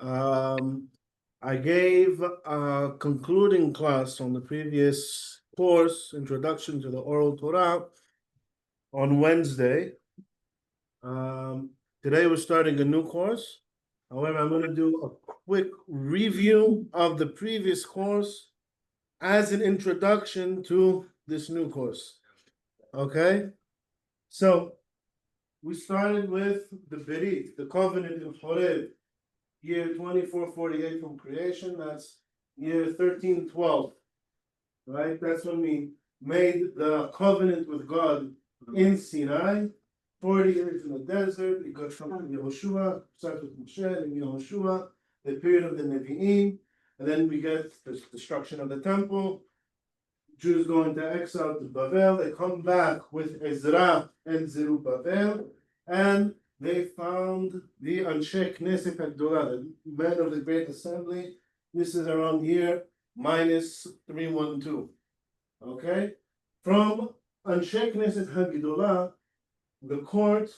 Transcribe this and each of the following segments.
I gave a concluding class on the previous course, Introduction to the Oral Torah, on Wednesday. Today we're starting a new course. However, I'm going to do a quick review of the previous course as an introduction to this new course. Okay? So, we started with the Berit, the covenant in Horeb, year 2448 from creation. That's year 1312. Right? That's when we made the covenant with God in Sinai. 40 years in the desert. It goes from Yehoshua, starts with Moshe and Yehoshua, the period of the Nevi'im, and then we get the destruction of the temple. Jews go into exile to Babel. They come back with Ezra and Zerubbabel, and they found the Anshe Knesset HaGdolah, the men of the Great Assembly. This is around here minus 312. Okay? From Anshe Knesset HaGdolah, the court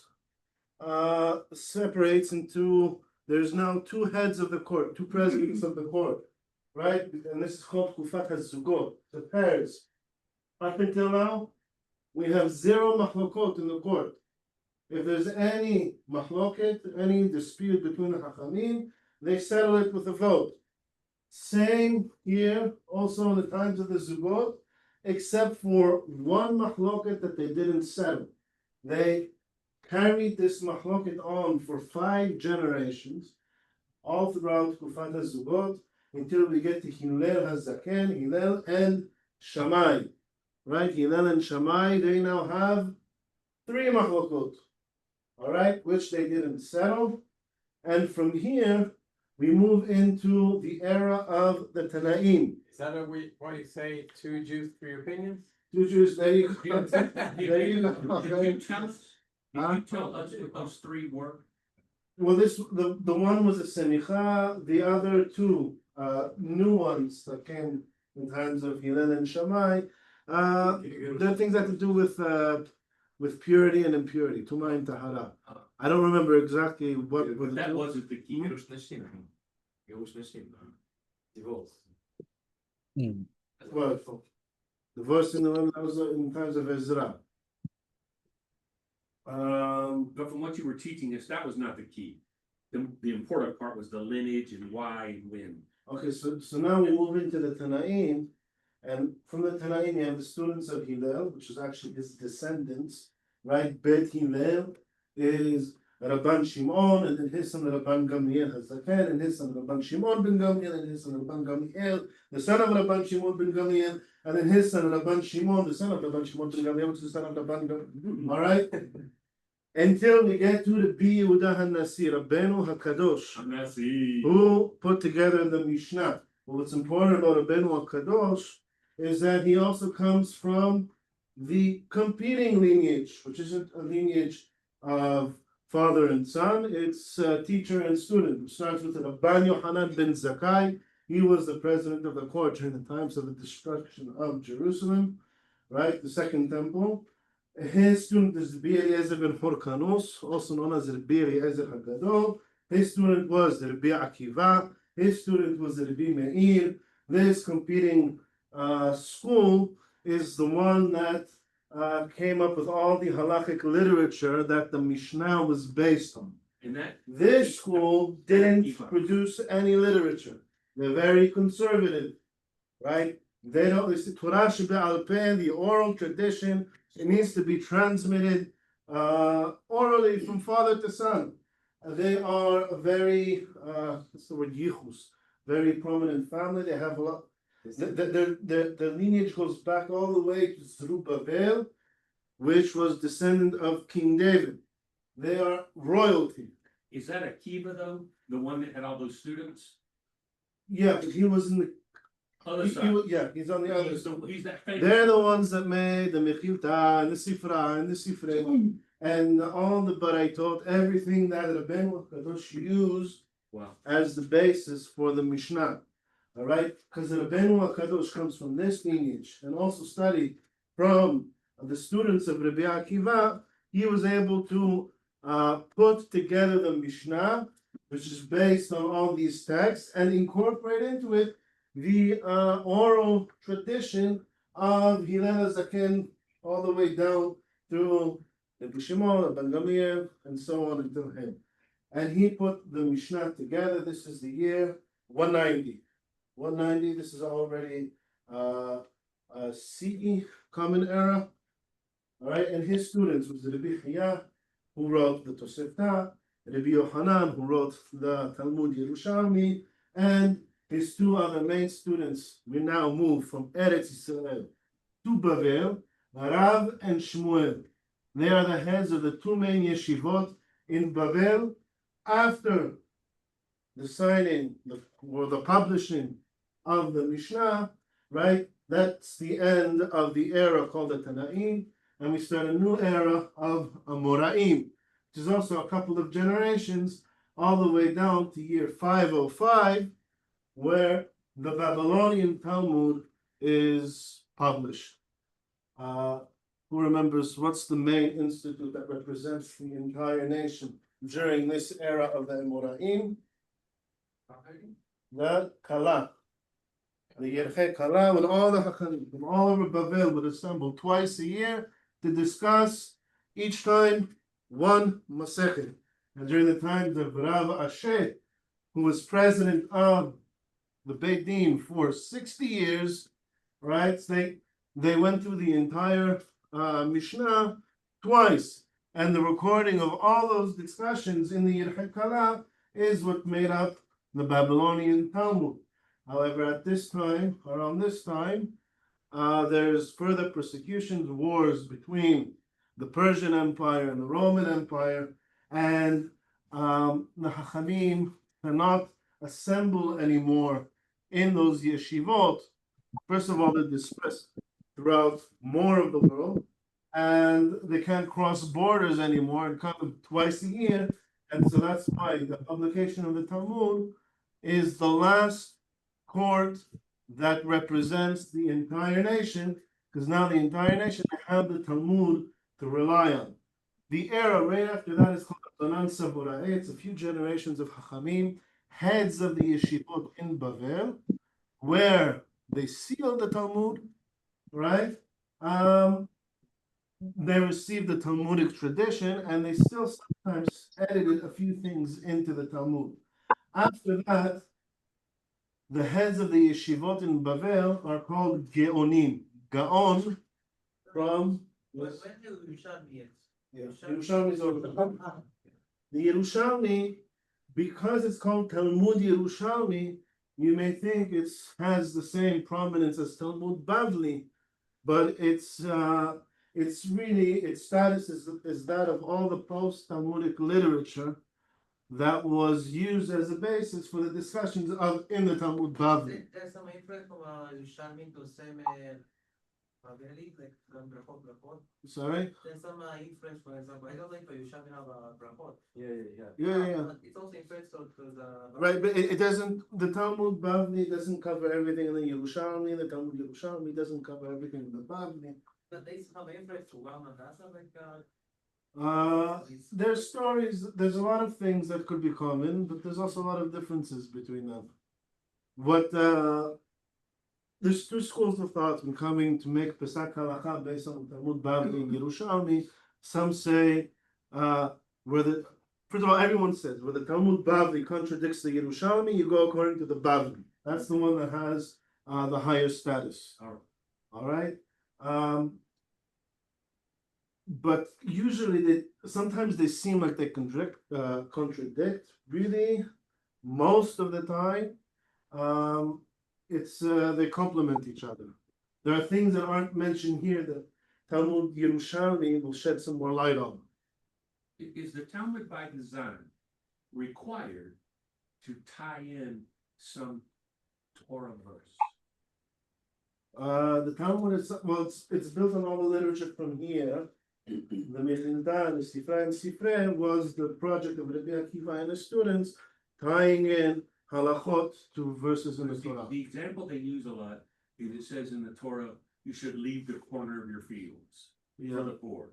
separates into, there's now two heads of the court, two presidents of the court, right? And this is called Kufat HaZugot, the pairs. Up until now, we have 0 mahlokot in the court. If there's any mahloket, any dispute between the Hachamim, they settle it with a vote. Same here, also in the times of the Zugot, except for one mahloket that they didn't settle. They carried this mahloket on for 5 generations, all throughout Kufat HaZugot, until we get to Hillel HaZaken, Hillel and Shammai. Right? Hillel and Shammai, they now have 3 mahlokot, all right, which they didn't settle. And from here, we move into the era of the Tanaim. Is that why you say 2 Jews, 3 opinions? 2 Jews, there you go. There you go. Can you tell us what those 3 were? Well, the one was a semicha, the other 2 new ones that came in times of Hillel and Shammai, they're things that have to do with purity and impurity, Tumah and Tahara. I don't remember exactly what. But that wasn't the key. Divorce. Well, divorce in the one that was in times of Ezra. But from what you were teaching us, that was not the key. The important part was the lineage and why and when. Okay, so now we move into the Tanaim, and from the Tanaim you have the students of Hillel, which is actually his descendants, right? Bet Hillel is Rabban Shimon, and then his son Rabban Gamliel HaZaken, and his son Rabban Shimon ben Gamliel, and his son Rabban Gamliel, the son of Rabban Shimon ben Gamliel, and then his son Rabban Shimon, the son of Rabban Shimon ben Gamliel, which is the son of Rabban Gamliel. All right? Until we get to the Yehudah HaNasi, Rabbeinu HaKadosh, HaNasi, who put together the Mishnah. Well, what's important about Rabbeinu HaKadosh is that he also comes from the competing lineage, which isn't a lineage of father and son, it's teacher and student. It starts with Rabban Yochanan ben Zakkai. He was the president of the court during the times of the destruction of Jerusalem, right? The second temple. His student is Rabbi Eliezer ben Horkanus, also known as Rabbi Eliezer HaGadol. His student was Rabbi Akiva. His student was Rabbi Meir. This competing school is the one that came up with all the halachic literature that the Mishnah was based on. and that This school didn't produce any literature. They're very conservative, right? They don't, it's the Torah Shebe'al Peh, the oral tradition. It needs to be transmitted orally from father to son. They are a very, what's the word, yichus, very prominent family. They have a lot. The lineage goes back all the way to Zerubbabel, which was descendant of King David. They are royalty. is that Akiva though? The one that had all those students? Yeah, but he was in the. Other He side. was, yeah, he's on the other He's, side. he's that famous. They're the ones that made the Mechilta and the Sifra and the Sifrei and all the Baraitot, everything that Rabbeinu HaKadosh used Wow. as the basis for the Mishnah. All right, because the Rabbeinu HaKadosh comes from this lineage and also studied from the students of Rabbi Akiva. He was able to put together the Mishnah which is based on all these texts, and incorporate into it the oral tradition of Hillel Zaken all the way down through the Shimon, Ben Gamliel, and so on until him. And he put the Mishnah together. This is the year 190. 190, this is already a CE, Common Era. All right, and his students was Rabbi Chaya, who wrote the Tosefta, Rabbi Yochanan, who wrote the Talmud Yerushalmi, and his two other main students. We now move from Eretz Yisrael to Bavel, Rav and Shmuel. They are the heads of the two main yeshivot in Bavel after the signing or the publishing of the Mishnah, right? That's the end of the era called the Tanaim, and we start a new era of Amoraim, which is also a couple of generations, all the way down to year 505, where the Babylonian Talmud is published. Who remembers what's the main institute that represents the entire nation during this era of the Amoraim? The Kala. The Yerche Kala, when all the Hakanim from all over Babel would assemble twice a year to discuss each time one Masechet. And during the times of Rav Asher, who was president of the Beit Din for 60 years, right? They went through the entire Mishnah twice, and the recording of all those discussions in the Yerche Kala is what made up the Babylonian Talmud. However, at this time, around this time, there's further persecutions, wars between the Persian Empire and the Roman Empire, and the Hachamim cannot assemble anymore in those yeshivot. First of all, they're dispersed throughout more of the world, and they can't cross borders anymore and come twice a year. And so that's why the publication of the Talmud is the last court that represents the entire nation, because now the entire nation have the Talmud to rely on. The era right after that is called Banan Saburai. It's a few generations of Hachamim, heads of the yeshivot in Bavel, where they sealed the Talmud, right? They received the Talmudic tradition, and they still sometimes edited a few things into the Talmud. After that, the heads of the yeshivot in Bavel are called Geonim. Gaon from Yerushalmi is over the Yerushalmi, because it's called Talmud Yerushalmi, you may think it has the same prominence as Talmud Bavli, but its really, its status is that of all the post-Talmudic literature that was used as a basis for the discussions of in the Talmud Bavli. There's some influence from Yerushalmi to same Babeli, like from brachot. Sorry? There's some influence, for example. I don't know if Yerushalmi have a brachot. Yeah. But it's also influence to the Right, but it doesn't. The Talmud Bavli doesn't cover everything in the Yerushalmi. The Talmud Yerushalmi doesn't cover everything in the Bavli. But they have influence to Maimonides, like There's stories, there's a lot of things that could be common, but there's also a lot of differences between them. There's two schools of thought when coming to make Pesach Halacha based on Talmud Bavli and Yerushalmi. Some say, first of all, everyone says, where the Talmud Bavli contradicts the Yerushalmi, you go according to the Bavli. That's the one that has the higher status. All right? But usually, sometimes they seem like they contradict. Really, most of the time, they complement each other. There are things that aren't mentioned here that Talmud Yerushalmi will shed some more light on. Is the Talmud by design required to tie in some Torah verse? The Talmud is, well, it's built on all the literature from here. The Mishnah, the Sifra and Sifre was the project of Rabbi Akiva and his students, tying in halachot to verses in the Torah. The example they use a lot is it says in the Torah, you should leave the corner of your fields for the poor.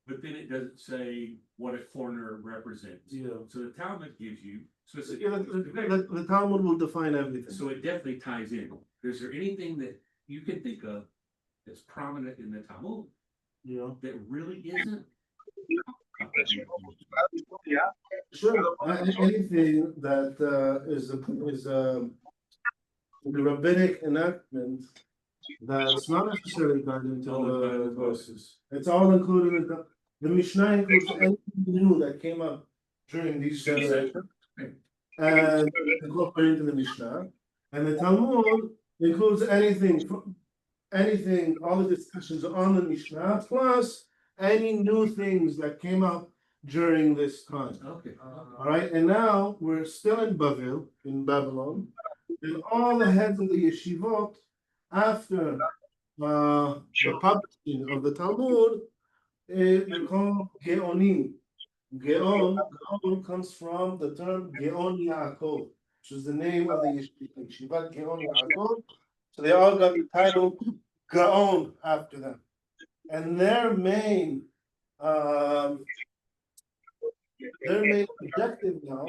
But then it doesn't say what a corner represents. Yeah. So the Talmud gives you So it's The Talmud will define everything. so it definitely ties in. Is there anything that you can think of that's prominent in the Talmud You know? that really isn't? Sure. Anything that is the rabbinic enactment that's not necessarily tied into the verses. It's all included in the Mishnah includes anything new that came up during these generations and incorporated into the Mishnah. And the Talmud includes anything, all the discussions on the Mishnah, plus any new things that came up during this time. Okay. All right, and now we're still in Babylon, and all the heads of the yeshivot after the publishing of the Talmud, they're called Geonim. Geon comes from the term Geon Yaakov, which is the name of the yeshivat Geon Yaakov. So they all got the title Gaon after them, and their main objective now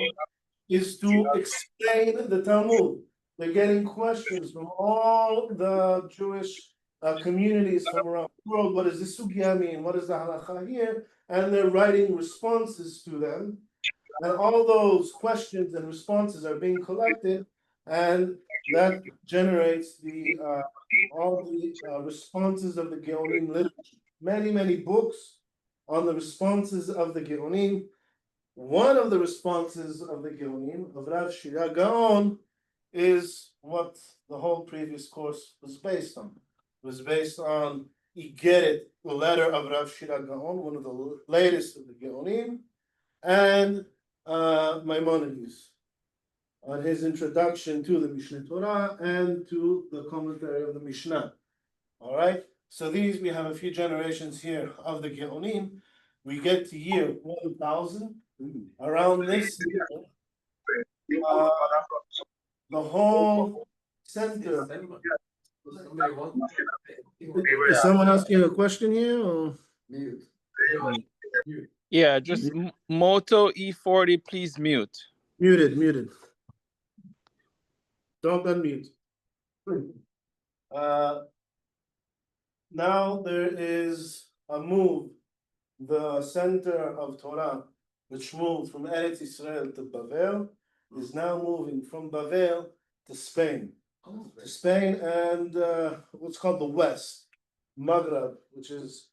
is to explain the Talmud. They're getting questions from all the Jewish communities from around the world. What does this sugya mean? What is the halacha here? And they're writing responses to them. And all those questions and responses are being collected, and that generates all the responses of the Geonim literature. Many books on the responses of the Geonim. One of the responses of the Geonim, of Rav Shira Gaon, is what the whole previous course was based on. It was based on Igeret, the letter of Rav Shira Gaon, one of the latest of the Geonim, and Maimonides, on his introduction to the Mishneh Torah and to the commentary of the Mishnah. All right, so we have a few generations here of the Geonim. We get to year 1000. Around this year, the whole center. Is someone asking a question here? Or? Yeah, just Moto E40, please mute. Muted. Don't unmute. Now there is a move. The center of Torah, which moved from Eretz Israel to Babel, is now moving from Babel to Spain. To Spain and what's called the West, Maghreb, which is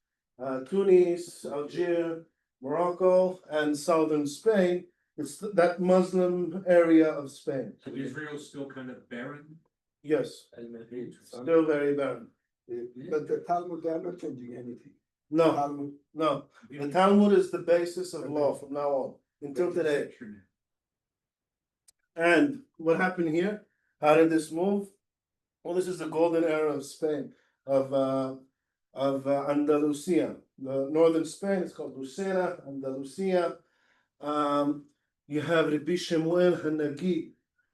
Tunis, Algiers, Morocco, and southern Spain. It's that Muslim area of Spain. So Israel's still kind of barren? Yes, still very barren. But the Talmud, they are not changing anything. No, Talmud, no. The Talmud is the basis of law from now on until today. And what happened here? How did this move? Well, this is the golden era of Spain, of Andalusia. The northern Spain is called Lucena, Andalusia. You have Rabbi Shemuel HaNagi,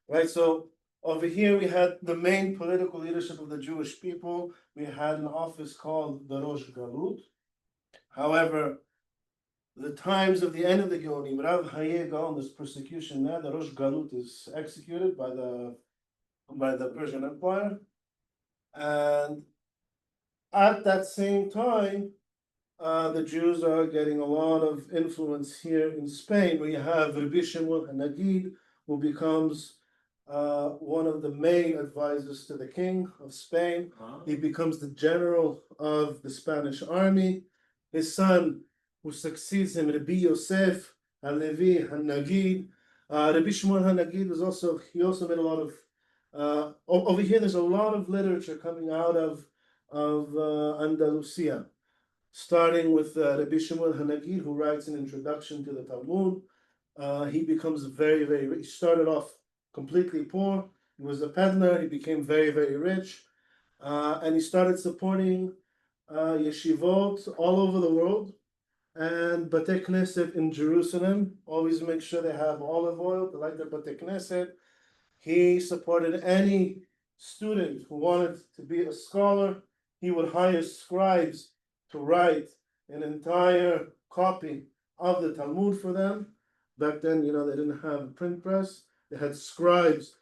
right? So over here we had the main political leadership of the Jewish people. We had an office called the Rosh Galut. However, the times of the end of the Geonim, Rav Hayeh Gaon, this persecution there, the Rosh Galut is executed by the Persian Empire. And at that same time, the Jews are getting a lot of influence here in Spain, where you have Rabbi Shemuel HaNagid, who becomes one of the main advisors to the king of Spain. He becomes the general of the Spanish army. His son, who succeeds him, Rabbi Yosef HaLevi HaNagid. Rabbi Shemuel HaNagid he also made a lot of, over here there's a lot of literature coming out of Andalusia, starting with Rabbi Shemuel HaNagid, who writes an introduction to the Talmud. He becomes very rich. He started off completely poor. He was a peddler. He became very rich, and he started supporting yeshivot all over the world and Batei Knesset in Jerusalem. Always make sure they have olive oil to light their Batei Knesset. He supported any student who wanted to be a scholar. He would hire scribes to write an entire copy of the Talmud for them. Back then, they didn't have a print press. They had scribes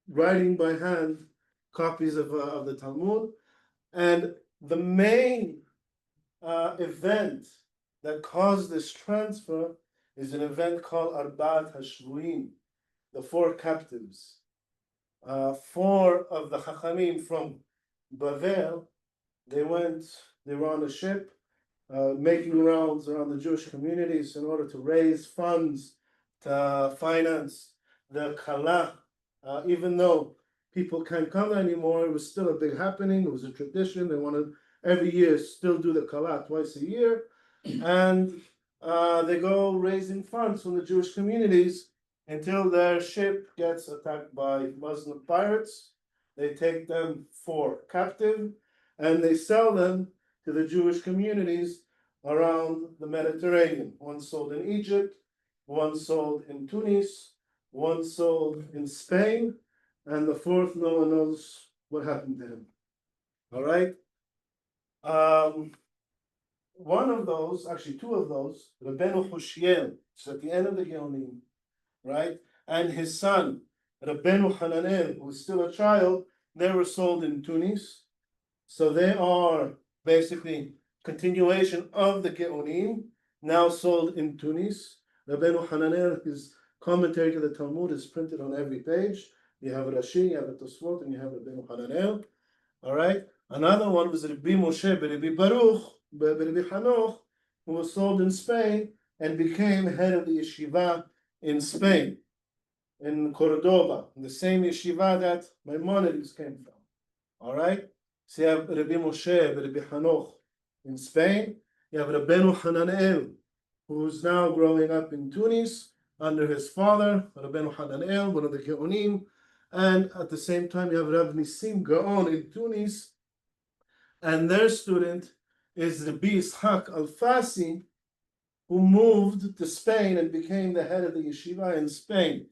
writing by hand copies of the Talmud. And the main event that caused this transfer is an event called Arbat Hashvuim, the four captives. Four of the Chachamim from Bavel, they were on a ship, making rounds around the Jewish communities in order to raise funds to finance the Kala. Even though people can't come anymore, it was still a big happening. It was a tradition. They wanted every year still do the Kala twice a year. And they go raising funds from the Jewish communities until their ship gets attacked by Muslim pirates. They take them for captive and they sell them to the Jewish communities around the Mediterranean. One sold in Egypt, one sold in Tunis, one sold in Spain, and the fourth, no one knows what happened to him. All right. One of those, actually two of those, Rabbeinu Hushiel, it's at the end of the Geonim, right? And his son, Rabbeinu Hananel, who is still a child, they were sold in Tunis. So they are basically continuation of the Geonim, now sold in Tunis. Rabbeinu Hananel, his commentary to the Talmud is printed on every page. You have Rashi, you have Tosfot, and you have Rabbeinu Hananel. All right. Another one was Rabbi Moshe, Rabbi Baruch, Rabbi Hanoch, who was sold in Spain and became head of the yeshiva in Spain, in Cordoba, the same yeshiva that Maimonides came from. All right. So you have Rabbi Moshe, Rabbi Hanoch in Spain. You have Rabbeinu Hananel, who's now growing up in Tunis under his father, Rabbeinu Hananel, one of the Geonim. And at the same time, you have Rav Nisim Gaon in Tunis, and their student is Rabbi Yitzhak Al-Fasi, who moved to Spain and became the head of the yeshiva in Spain.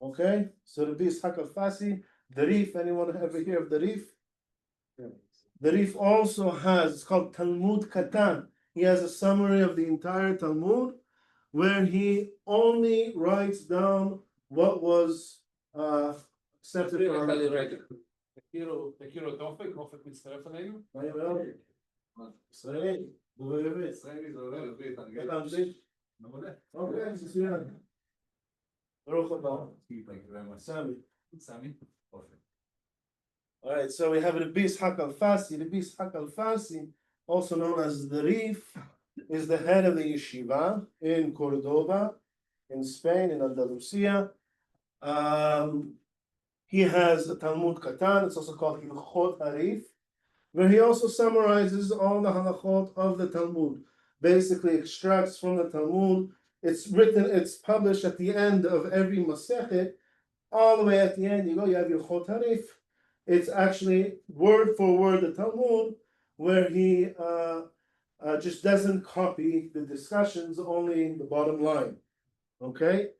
Okay, so Rabbi Yitzhak Al-Fasi, the Rif, anyone ever hear of the Rif? The Rif also has, it's called Talmud Katan. He has a summary of the entire Talmud, where he only writes down what was accepted from תכירו את אופק, אופק מצטרף אלינו? ישראלי, דובר עברית. ישראלי זה עובד עברית, אני איך להמשיך? מעולה. אוקיי, מצוין. ברוך הבא. Sami. סמי, אופק. All right, so we have Rabbi Yitzhak Al-Fasi. Rabbi Yitzhak Al-Fasi, also known as the Rif, is the head of the yeshiva in Cordoba, in Spain, in Andalusia. He has a Talmud Katan, it's also called Hilchot Harif, where he also summarizes all the halachot of the Talmud, basically extracts from the Talmud. It's published at the end of every Masechet, all the way at the end, you have Hilchot Harif. It's actually word for word the Talmud, where he just doesn't copy the discussions, only the bottom line. Okay?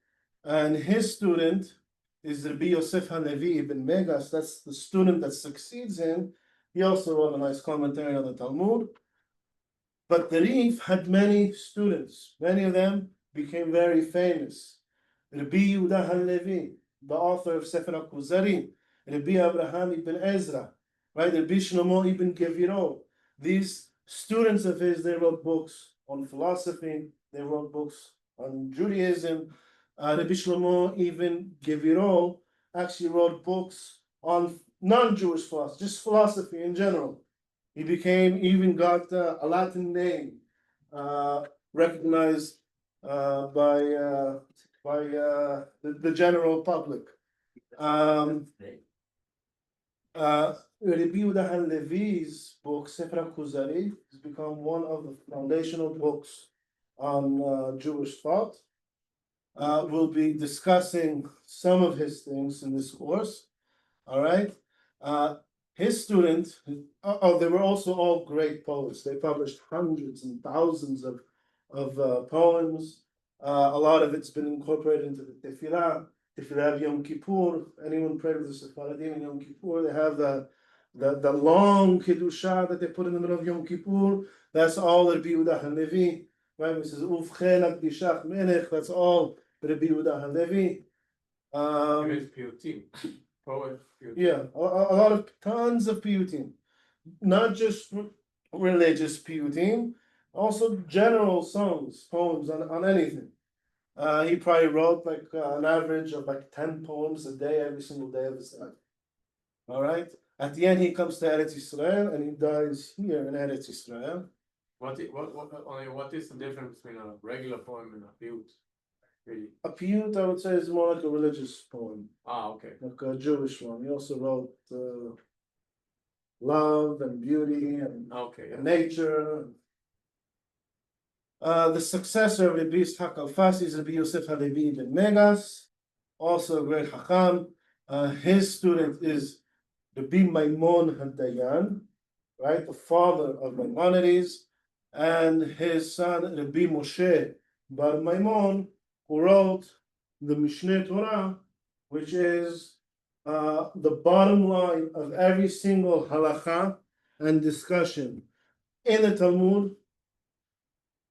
And his student is Rabbi Yosef HaLevi ibn Megas. That's the student that succeeds him. He also wrote a nice commentary on the Talmud. But the Rif had many students. Many of them became very famous. Rabbi Yehudah HaLevi, the author of Sefer HaKuzarim, Rabbi Abraham ibn Ezra, right? Rabbi Shlomo ibn Geviro. These students of his, they wrote books on philosophy. They wrote books on Judaism. Rabbi Shlomo ibn Geviro actually wrote books on non-Jewish philosophy, just philosophy in general. He even got a Latin name recognized by the general public. Rabbi Yehudah HaLevi's book, Sefer HaKuzarim, has become one of the foundational books on Jewish thought. We'll be discussing some of his things in this course. All right. His students, they were also all great poets. They published hundreds and thousands of poems. A lot of it's been incorporated into the Tefillah of Yom Kippur. Anyone pray with the Sephardim in Yom Kippur? They have the long Kiddusha that they put in the middle of Yom Kippur. That's all Rabbi Yehudah HaLevi right? It says Uvchen Akdishach Melech. That's all Rabbi Yehudah Halevi. Piyutim. Poet piyutim. Yeah, a lot of tons of piyutim, not just religious piyutim, also general songs, poems on anything. He probably wrote like an average of like 10 poems a day, every single day of his life. All right. At the end, he comes to Eretz Yisrael and he dies here in Eretz Yisrael. What is the difference between a regular poem and a piyut? Really? A piyut, I would say, is more like a religious poem, Okay. like a Jewish one. He also wrote love and beauty and Okay. Yeah. nature. The successor of Rabbi Yitzhak Alfasi is Rabbi Yosef Halevi ben Megas, also a great Chacham. His student is Rabbi Maimon Hadayan, right, the father of Maimonides, and his son Rabbi Moshe Bar Maimon, who wrote the Mishneh Torah, which is the bottom line of every single halacha and discussion in the Talmud,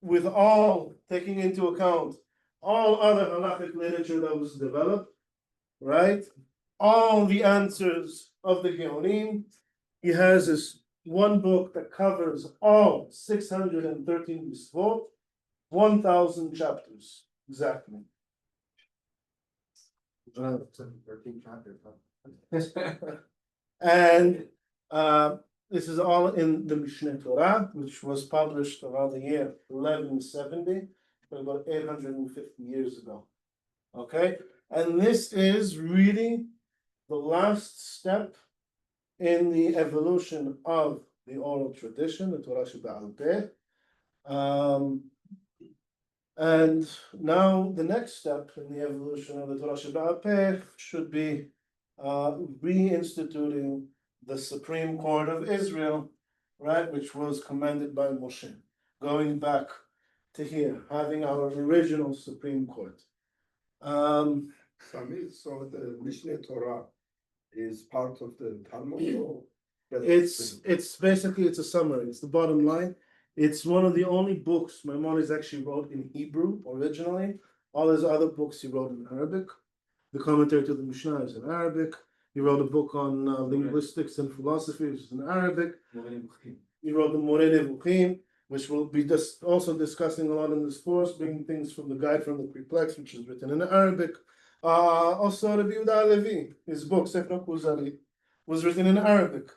with all taking into account all other halakhic literature that was developed, right? All the answers of the Geonim. He has this one book that covers all 613 misvot, 1,000 chapters exactly. 13 chapters. And this is all in the Mishneh Torah, which was published around the year 1170, about 850 years ago. Okay, and this is really the last step in the evolution of the oral tradition, the Torah Shebe'al Peh. And now the next step in the evolution of the Torah Shebe'al Peh should be reinstituting the Supreme Court of Israel, right, which was commanded by Moshe, going back to here, having our original Supreme Court. Sami, so the Mishneh Torah is part of the Talmud? Or It's basically, it's a summary, it's the bottom line. It's one of the only books Maimonides actually wrote in Hebrew originally. All his other books he wrote in Arabic. The commentary to the Mishnah is in Arabic. He wrote a book on linguistics and philosophy, which is in Arabic. He wrote the Moreh Nevuchim, which we'll be just also discussing a lot in this course, bringing things from the Guide from the Perplexed, which is written in Arabic. Also, Rabbi Yehudah Levi, his book Sefer Kuzari, was written in Arabic.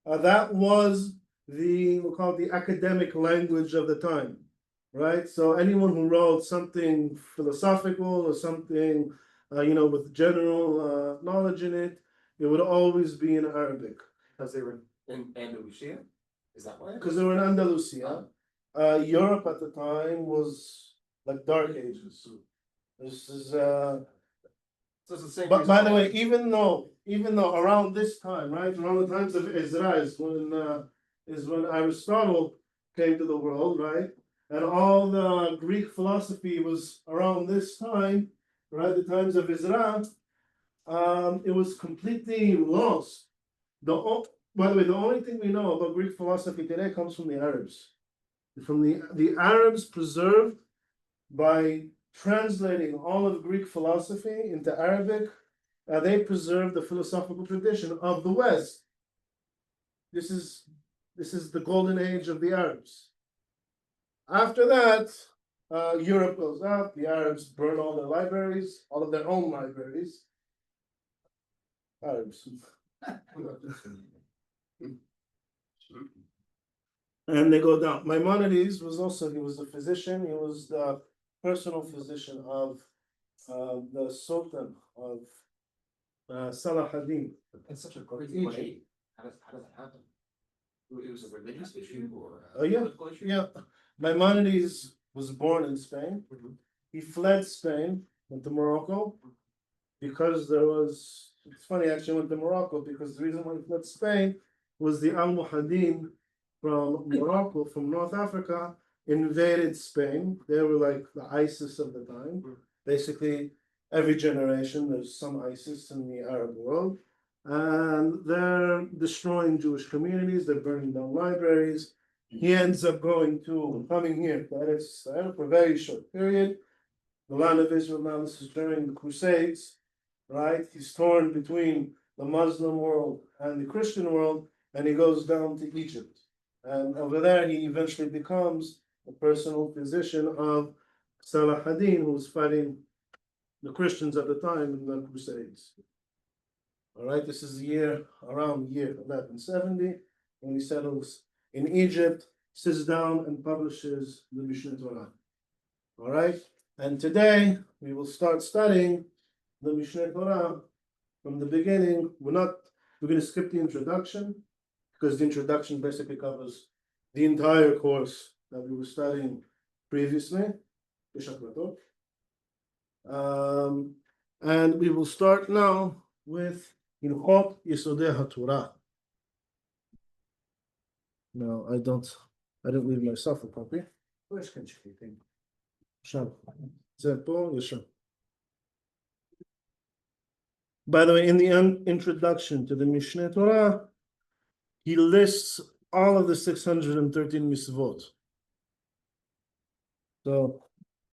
That was we'll call it the academic language of the time, right? So anyone who wrote something philosophical or something, with general knowledge in it, it would always be in Arabic. Because they were in Andalusia? Is that why? Because they were in Andalusia. Europe at the time was like Dark Ages. This is So it's the same. But by the way, even though around this time, right, around the times of Ezra is when Aristotle came to the world, right, and all the Greek philosophy was around this time, right, the times of Ezra. It was completely lost. By the way, the only thing we know about Greek philosophy today comes from the Arabs. From the Arabs preserved by translating all of Greek philosophy into Arabic, they preserved the philosophical tradition of the West. This is the golden age of the Arabs. After that, Europe goes out, the Arabs burn all their libraries, all of their own libraries. Arabs. And they go down. Maimonides was a physician, he was the personal physician of the Sultan of Salah ad-Din. It's such a crazy way. How does that happen? It was a religious issue or? Yeah. Maimonides was born in Spain. He fled Spain, went to Morocco, because it's funny, actually went to Morocco because the reason why he fled Spain was the Almohadin from Morocco, from North Africa, invaded Spain. They were like the ISIS of the time. Basically, every generation there's some ISIS in the Arab world. And they're destroying Jewish communities, they're burning down libraries. he ends up coming here to Eretz Israel for a very short period. The land of Israel now, this is during the Crusades, right? He's torn between the Muslim world and the Christian world, and he goes down to Egypt. And over there, he eventually becomes the personal physician of Salah ad-Din, who was fighting the Christians at the time in the Crusades. All right, this is around year 1170, when he settles in Egypt, sits down and publishes the Mishneh Torah. All right, and today we will start studying the Mishneh Torah from the beginning. We're going to skip the introduction, because the introduction basically covers the entire course that we were studying previously. And we will start now with Hilchot Yesodei HaTorah. No, I didn't leave myself a copy. Where's Kenchiki? Sham. By the way, in the introduction to the Mishneh Torah, he lists all of the 613 mitzvot. So